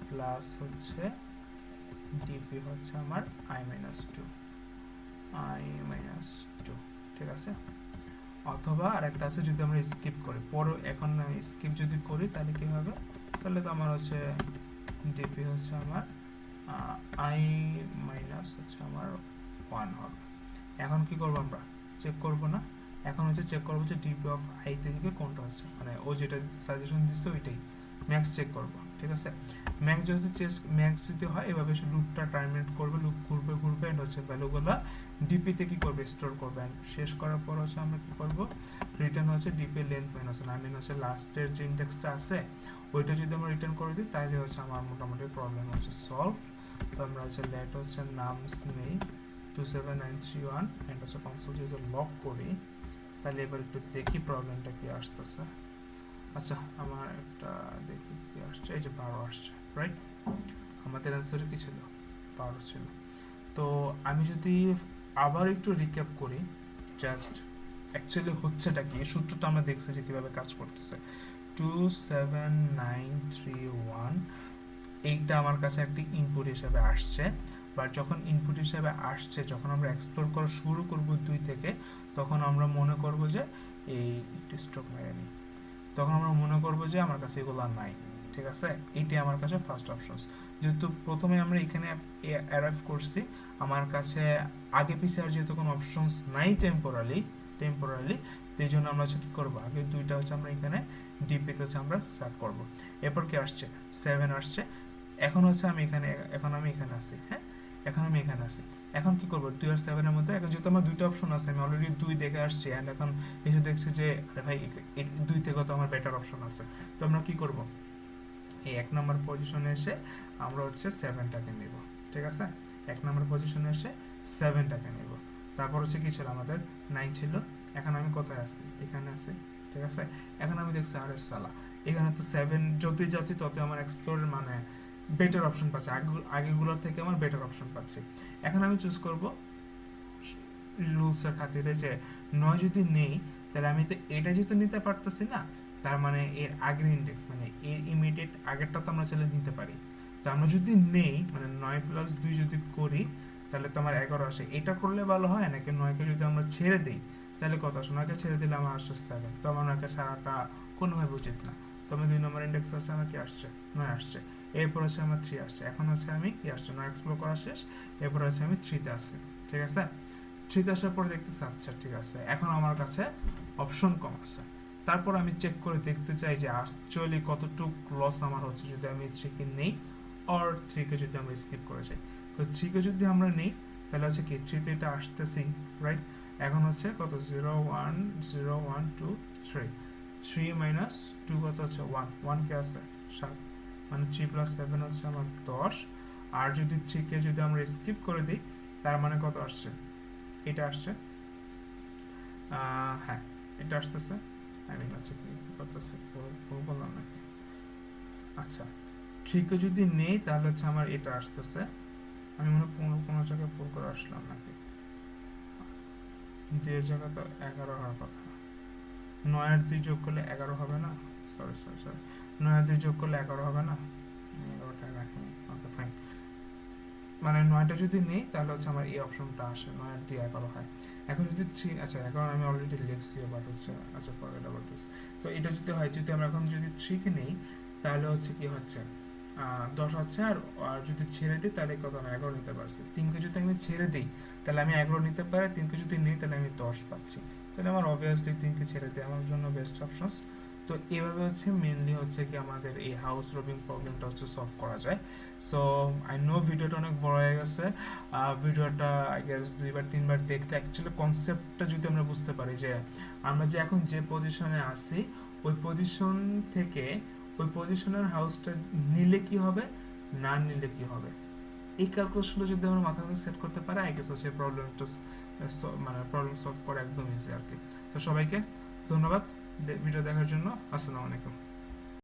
প্লাস হচ্ছে ডিপি হচ্ছে আমার I minus two, I minus two. ঠিক আছে, অথবা আরেকটা আছে যদি আমরা স্কিপ করি পরে, এখন স্কিপ যদি করি তাহলে কি হবে, তাহলে তো আমার হচ্ছে ডিপি হচ্ছে আমার আই মাইনাস হচ্ছে আমার 1 হবে। এখন কি করবো, আমরা চেক করব না, এখন হচ্ছে চেক করবো যে ডিপি অফ আই থেকে কোনটা হচ্ছে, মানে ও যেটা সাজেশন দিচ্ছে ওইটাই ম্যাক্স চেক করব। ঠিক আছে, ম্যাক্স যদি ম্যাক্স যদি হয় এভাবে লুপটা টার্মিনেট করবে, লুপ ঘুরবে ঘুরবে এন্ড হচ্ছে ভ্যালুগুলো ডিপিতে কি করবে, স্টোর করবে, এন্ড শেষ করার পর হচ্ছে আমরা কি করব, রিটার্ন হচ্ছে DP length minus I mean হচ্ছে লাস্টের যে ইন্ডেক্সটা আছে ওইটা যদি আমরা রিটার্ন করে দিই তাহলে হচ্ছে আমার মোটামুটি প্রবলেম হচ্ছে সলভ। তো আমরা হচ্ছে লেট হচ্ছে নামস নেই 27931 এন্ড হচ্ছে কনসোল যদি লক করি তাহলে এবার একটু দেখি প্রবলেমটা কি আসতেছে। আচ্ছা আমার একটা দেখি কি আসছে, এই যে 12 আসছে, রাইট, আমাদের অ্যান্সারে কি ছিল, 12 ছিল। তো আমি যদি আবার একটু রিক্যাপ করি জাস্ট অ্যাকচুয়ালি হচ্ছেটা কি, সূত্রটা আমরা দেখছি যে কীভাবে কাজ করতেছে, 27931 এইটা আমার কাছে একটি ইনপুট হিসেবে আসছে, বাট যখন ইনপুট হিসেবে আসছে যখন আমরা এক্সপ্লোর করা শুরু করব 2 থেকে তখন আমরা মনে করব যে এই একটি স্ট্রোক মেরে নিই, তখন আমরা মনে করব যে আমার কাছে এগুলো নাই, ঠিক আছে, এইটি আমার কাছে ফার্স্ট অপশনস। যেহেতু প্রথমে আমরা এখানে অ্যারাইভ করছি, আমার কাছে আগে পিছিয়ে আর যেহেতু কোনো অপশনস নাই টেম্পোরালি, এই জন্য আমরা হচ্ছে কী করবো, আগে দুইটা হচ্ছে আমরা এখানে ডিপিতে হচ্ছে আমরা সেট করব। এরপর কি আসছে, 7 আসছে। এখন হচ্ছে আমি এখানে আছি, হ্যাঁ, এখন কি করবো, 2 আর 7 এর মধ্যে, এখন যেহেতু আমার দুইটা অপশন আছে, আমি অলরেডি 2 দেখে আসছি, অ্যান্ড এখন এসে দেখছি যে আরে ভাই 2 থেকে তো আমার বেটার অপশন আছে। তো আমরা কি করব, এই 1 নম্বর পজিশনে এসে আমরা হচ্ছে 7টাকে নেব। ঠিক আছে, 1 নম্বর পজিশনে এসে 7টাকে নেব। তারপর হচ্ছে কি ছিল আমাদের, 9 ছিল। এখন আমি কোথায় আছি, এখানে আছি। ঠিক আছে, এখন আমি দেখছি আরে সালা, এখানে তো 7 যতই যাচ্ছি ততই আমার এক্সপ্লোরের মানে বেটার অপশন পাচ্ছি, আগেগুলোর থেকে আমার বেটার অপশন পাচ্ছি। এখন আমি চুজ করব রুলসের খাতিরে যে 9 যদি নেই, তাহলে আমি তো এটা যেহেতু নিতে পারতেছি না, তার মানে এর আগের ইন্ডেক্স মানে এর ইমিডিয়েট আগেরটা তো আমরা চাইলে নিতে পারি। তো আমরা যদি নেই মানে 9+2 যদি করি, তাহলে তো আমার 11 আসে। এটা করলে ভালো হয় নাকি 9কে যদি আমরা ছেড়ে দিই, তাহলে কত আসে, 9কে ছেড়ে দিলে আমার আসছে 7। তো আমার 9কে ছাড়াটা কোনোভাবে উচিত না। তো আমার 2 নম্বর ইন্ডেক্স আছে, আমার কি আসছে, 9 আসছে। এরপর হচ্ছে আমার 3 আসছে। এখন হচ্ছে আমি কি আসছে, 9 এক্সপ্লোর করা শেষ। এরপর হচ্ছে আমি 3তে আসছি। ঠিক আছে, 3তে আসার পর দেখতেছি আচ্ছা ঠিক আছে, এখন আমার কাছে অপশন কম আছে। তারপর আমি চেক করে দেখতে চাই যে অ্যাকচুয়ালি কতটুক লস আমার হচ্ছে যদি আমি 3কে নেই, আর 3কে যদি আমরা স্কিপ করে যাই। তো 3কে যদি আমরা নেই, তাহলে হচ্ছে কি 3তে এটা আসতেছি, রাইট। এখন হচ্ছে কত, 0 1 0 1 2 3, 3 মাইনাস 2 কত হচ্ছে 1, 1 কে আছে 7, মানে 3+7 হচ্ছে আমার 10। আর যদি 3কে যদি আমরা স্কিপ করে দিই, তার মানে কত আসছে, এটা আসছে, হ্যাঁ এটা আসতেছে। আমি আচ্ছা কি করতেছে, ভুল বললাম নাকি, আচ্ছা 3কে যদি নেই তাহলে হচ্ছে আমার এটা আসতেছে। আমি মনে হয় কোনো জায়গায় ভুল করে আসলাম নাকি, 2 এর জায়গায় তো 11 হওয়ার কথা, 9 আর 2 যোগ করলে 11 হবে না, সরি 9 আর 2 যোগ করলে 11 হবে না, 11টা রাখিনি, ওকে ফাইন। মানে 9টা যদি নেই তাহলে হচ্ছে আমার এই অপশনটা আসে, 9 আর 2 11 হয়। এখন যদি 3, আচ্ছা 11 আমি অলরেডি লিখছি, বাট হচ্ছে আচ্ছা ফরগেট অ্যাবাউট দিস। তো এটা যদি হয়, যদি আমরা এখন যদি 3কে নেই, তাহলে হচ্ছে কি হচ্ছে, 10 হচ্ছে। আর যদি ছেড়ে দিই তাহলে কত, আমি 11 নিতে পারছি। 3কে যদি আমি ছেড়ে দিই তাহলে আমি 11 নিতে পারি, 3কে যদি নিই তাহলে আমি 10 পাচ্ছি। তাহলে আমার অবভিয়াসলি 3কে ছেড়ে দিই আমার জন্য বেস্ট অপশনস। তো এভাবে হচ্ছে মেনলি হচ্ছে কি আমাদের এই হাউস রবিং প্রবলেমটা হচ্ছে সলভ করা যায়। সো আই নো ভিডিওটা অনেক বড় হয়ে গেছে, ভিডিওটা আই গেস 2-3বার দেখলে অ্যাকচুয়ালি কনসেপ্টটা যদি আমরা বুঝতে পারি যে আমরা যে এখন যে পজিশনে আছি, ওই পজিশন থেকে ওই পজিশনের হাউসটা নিলে কি হবে, না নিলে কি হবে, এই ক্যালকুলেশনটা যদি আমরা মাথার মধ্যে সেট করতে পারি, আই গেস হচ্ছে প্রবলেমটা মানে প্রবলেম সলভ করা একদম ইজি আর কি। তো সবাইকে ধন্যবাদ ভিডিও দেখার জন্য। আসসালামু আলাইকুম।